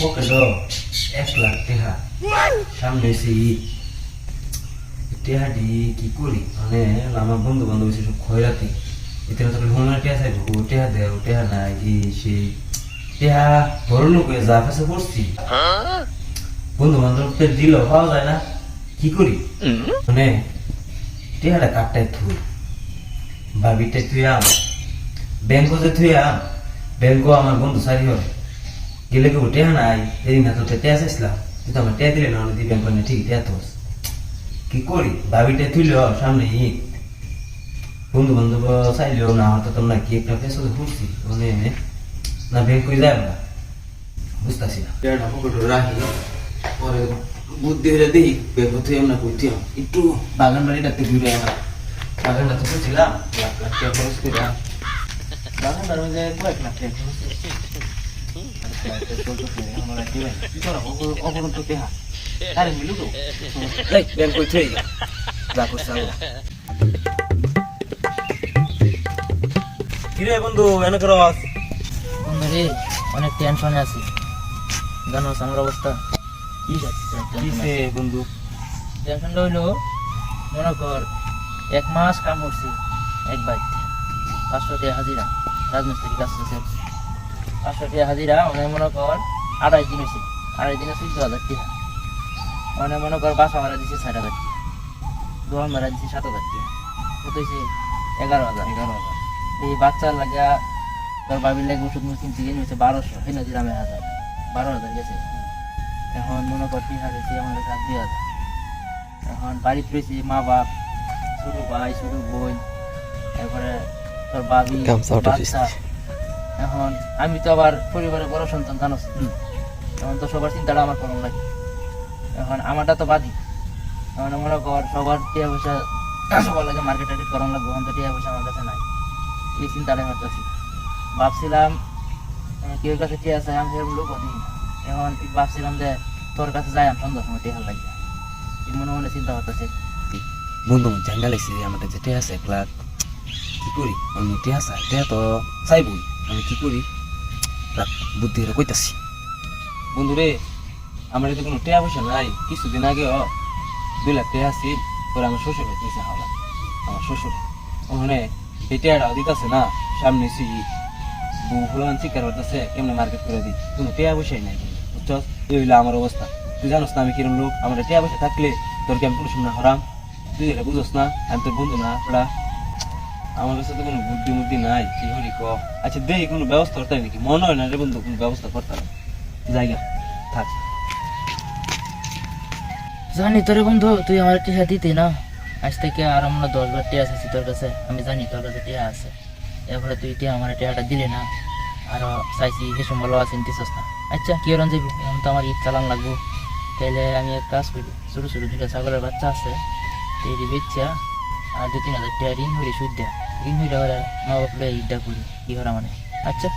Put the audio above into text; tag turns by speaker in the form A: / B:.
A: ওকে তো 1 লাখ টাকা সামনে এসে টেহাটি কি করি মানে আমার বন্ধু বান্ধব এসে সব খয়রাতি এতে তো হোমের টেহা চাইব ও টেহা দেয় ও টেহা নাই সেই টেহা বড় লোক হয়ে যা কাছে করছি বন্ধু বান্ধবদের দিল পাওয়া যায় না কি করি মানে টেহাটা কাটটাই থুই ভাবিটা থুই আম ব্যাংকও যে থুই আম ব্যাংকও আমার বন্ধু সারি হয় গেলে কেউ টেহা নাই এদিন না তো টেহা চাইছিলাম কিন্তু আমার টেহা দিলে না অনেক ব্যাংক না ঠিক টেহা তো কি করি ভাবিটা থুইল সামনে বন্ধু বান্ধব চাইলেও না হয়তো তোমরা কি একটা পেছো ঘুরছি মানে না ব্যাংক করে যায় না বুঝতেছি না রাখি পরে বুদ্ধি হলে দিই ব্যাংক থেকে আমরা করতে একটু বাগান বাড়িটাতে ঘুরে আমার বাগানটা তো বুঝছিলাম 1 লাখ টাকা খরচ করে বাগানটার মধ্যে কয়েক লাখ টাকা খরচ করে আরে মিলু তো ব্যাংক করতে যা করছে কিরে বন্ধু এনে করস
B: বন্ধু রে অনেক টেনশনে আছি জানো আমার অবস্থা কি
A: কিসে বন্ধু
B: টেনশনটা হইলো মনে কর 1 মাস কাম করছি এক বাইতে 500 টাকা হাজিরা রাজমিস্ত্রি কাজ করছে 500 টাকা হাজিরা মানে মনে কর 28 দিন হয়েছে 28 দিনে 14,000 টাকা মানে মনে কর বাসা ভাড়া দিচ্ছে 60,000 টাকা দোকান ভাড়া দিচ্ছে 7,000 টাকা কত হয়েছে 11,000 এই বাচ্চার লাগা তোর বাবির লাগে ওষুধ কিনতে গিয়ে হয়েছে 1200 হেন দিলাম 1,000 12,000 গেছে এখন মনে কর 3,000 হয়েছে আমার কাছে 2,000 এখন বাড়িতে রয়েছে মা বাপ ছোট ভাই ছোট বোন তারপরে তোর বাবি বাচ্চা এখন আমি তো আবার পরিবারের বড় সন্তান জানোস এখন তো সবার চিন্তাটা আমার করার লাগে এখন আমারটা তো বাদি এখন মনে কর সবার টিয়া পয়সা সবার লাগে মার্কেট টার্কেট করানো লাগবে এখন তো টিয়া পয়সা আমার কাছে নাই এই চিন্তাটাই করতেছি ভাবছিলাম কেউ কাছে টিয়া আছে আমি সেরকম লোক দিই এখন ভাবছিলাম যে তোর কাছে যাই আমি সন্ধ্যার সময় টিয়া লাগবে মনে মনে চিন্তা করতেছে
A: বন্ধু জাঙ্গা লাগছে আমার কাছে টেহা আছে 1 লাখ কি করি আমি টেহা চাই টেহা তো চাইবই আমি কি করি বুদ্ধি করে কইতাছি বন্ধু রে আমার তো কোনো টেহা পয়সা নাই কিছুদিন আগে 2 লাখ টাকা আছে পরে আমার শ্বশুর দিয়েছে হাওলা আমার শ্বশুর ওখানে এই টেহাটাও দিতেছে না সামনে বউ ফুলান চিকার করতেছে কেমনে মার্কেট করে দিই কোনো টেহা পয়সাই নাই বুঝছস এই হইলো আমার অবস্থা তুই জানোস না আমি কিরম লোক আমার টেহা পয়সা থাকলে তোর কি আমি কোনো সময় হরাম তুই এটা বুঝোস না আমি তোর বন্ধু না ওরা আমার কাছে তো কোনো বুদ্ধি নাই কি করি ক আচ্ছা দেখি কোনো ব্যবস্থা করতে নাকি মনে হয় না রে বন্ধু কোনো ব্যবস্থা করতে হবে জায়গা থাক
B: জানি তোরে বন্ধু তুই আমার টিয়া দিতে না আজ থেকে আর আমরা 10 বার টিয়া আছে তোর কাছে আমি জানি তোর কাছে টিয়া আছে এরপরে তুই টিয়া আমার টিয়াটা দিলে না আর চাইছি সে সময় ভালো আছেন দিছস না আচ্ছা কি রন যাবি এখন তো আমার ঈদ চালান লাগবো তাহলে আমি এক কাজ করি ছোটো ছোটো 2টা ছাগলের বাচ্চা আছে তৈরি বেচা আর 2-3 হাজার টাকা ঋণ হইলে সুদ দেয় ঋণ হইলে ওরা মা বাপলে ঈদটা করি কি করা মানে আচ্ছা